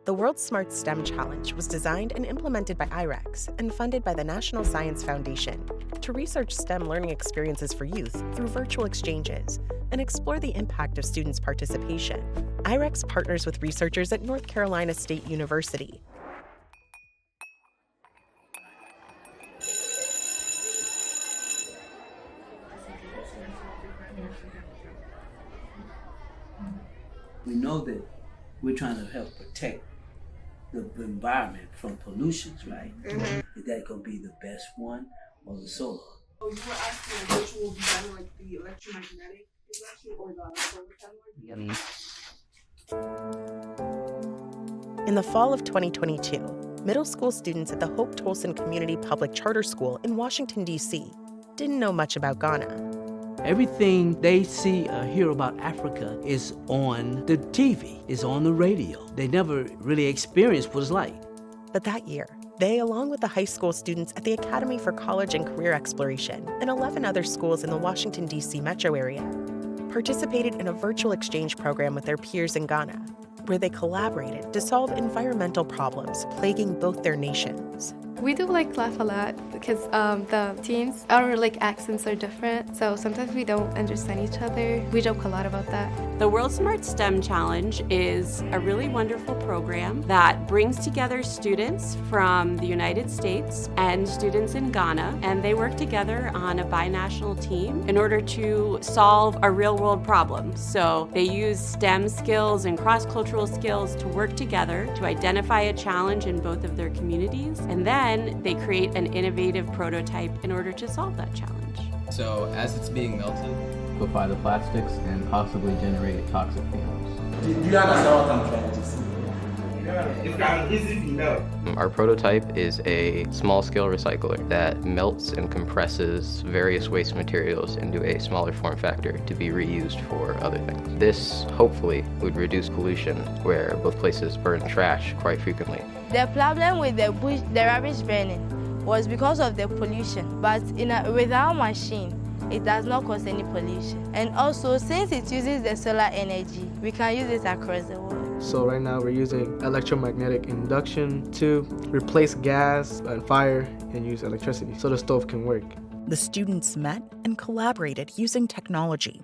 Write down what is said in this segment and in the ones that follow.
The World's Smart STEM Challenge was designed and implemented by IREX and funded by the National Science Foundation to research STEM learning experiences for youth through virtual exchanges and explore the impact of students' participation. IREX partners with researchers at North Carolina State University. We know that we're trying to help protect the environment from pollutions, right? Mm-hmm. Is that going to be the best one or the solar? Oh, you were asking a virtual design like the electromagnetic induction or the solar panel? In the fall of 2022, middle school students at the Hope Tolson Community Public Charter School in Washington, D.C. didn't know much about Ghana. Everything they see or hear about Africa is on the TV, is on the radio. They never really experienced what it's like. But that year, they, along with the high school students at the Academy for College and Career Exploration and 11 other schools in the Washington, D.C. metro area, participated in a virtual exchange program with their peers in Ghana, where they collaborated to solve environmental problems plaguing both their nations. We do laugh a lot because the teams, our accents are different, so sometimes we don't understand each other. We joke a lot about that. The World Smart STEM Challenge is a really wonderful program that brings together students from the United States and students in Ghana, and they work together on a binational team in order to solve a real-world problem. So they use STEM skills and cross-cultural skills to work together to identify a challenge in both of their communities, and then they create an innovative prototype in order to solve that challenge. So as it's being melted, liquefy the plastics and possibly generate toxic fumes. Do you understand what I'm trying to say? It can easily be melted. Our prototype is a small-scale recycler that melts and compresses various waste materials into a smaller form factor to be reused for other things. This, hopefully, would reduce pollution where both places burn trash quite frequently. The problem with the rubbish burning was because of the pollution, but with our machine, it does not cause any pollution. And also, since it uses the solar energy, we can use it across the world. So right now we're using electromagnetic induction to replace gas and fire and use electricity so the stove can work. The students met and collaborated using technology,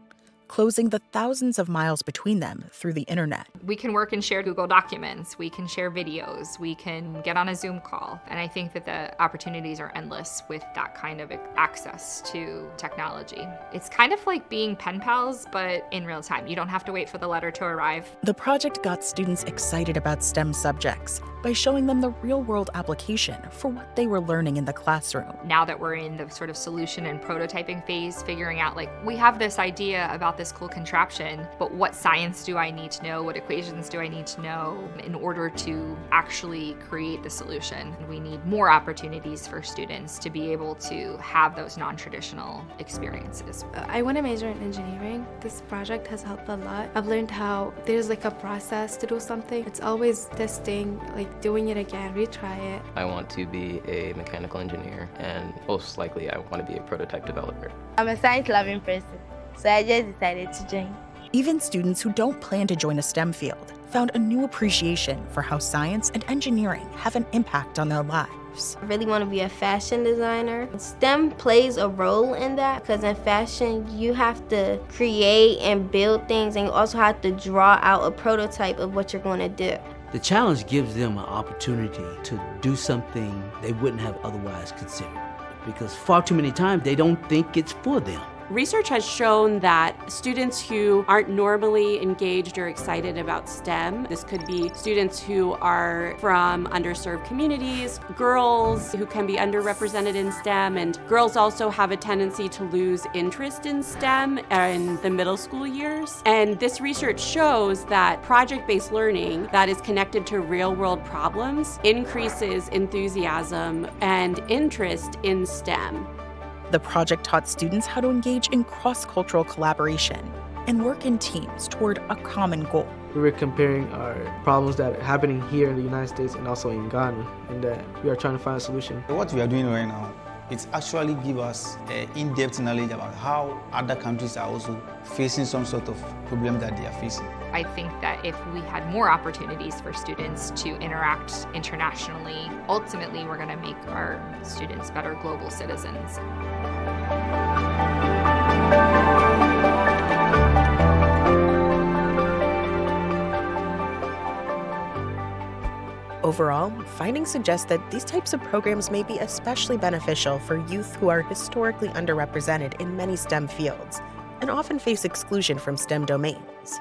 closing the thousands of miles between them through the internet. We can work and share Google Documents, we can share videos, we can get on a Zoom call. And I think that the opportunities are endless with that kind of access to technology. It's kind of like being pen pals, but in real time. You don't have to wait for the letter to arrive. The project got students excited about STEM subjects by showing them the real-world application for what they were learning in the classroom. Now that we're in the sort of solution and prototyping phase, figuring out we have this idea about this cool contraption, but what science do I need to know? What equations do I need to know in order to actually create the solution? We need more opportunities for students to be able to have those non-traditional experiences. I want to major in engineering. This project has helped a lot. I've learned how there's a process to do something. It's always testing, doing it again, retry it. I want to be a mechanical engineer, and most likely I want to be a prototype developer. I'm a science-loving person, so I just decided to join. Even students who don't plan to join a STEM field found a new appreciation for how science and engineering have an impact on their lives. I really want to be a fashion designer. STEM plays a role in that because in fashion, you have to create and build things, and you also have to draw out a prototype of what you're going to do. The challenge gives them an opportunity to do something they wouldn't have otherwise considered, because far too many times they don't think it's for them. Research has shown that students who aren't normally engaged or excited about STEM, this could be students who are from underserved communities, girls who can be underrepresented in STEM, and girls also have a tendency to lose interest in STEM in the middle school years. And this research shows that project-based learning that is connected to real-world problems increases enthusiasm and interest in STEM. The project taught students how to engage in cross-cultural collaboration and work in teams toward a common goal. We were comparing our problems that are happening here in the United States and also in Ghana, and that we are trying to find a solution. What we are doing right now, it actually gives us in-depth knowledge about how other countries are also facing some sort of problem that they are facing. I think that if we had more opportunities for students to interact internationally, ultimately we're going to make our students better global citizens. Overall, findings suggest that these types of programs may be especially beneficial for youth who are historically underrepresented in many STEM fields and often face exclusion from STEM domains.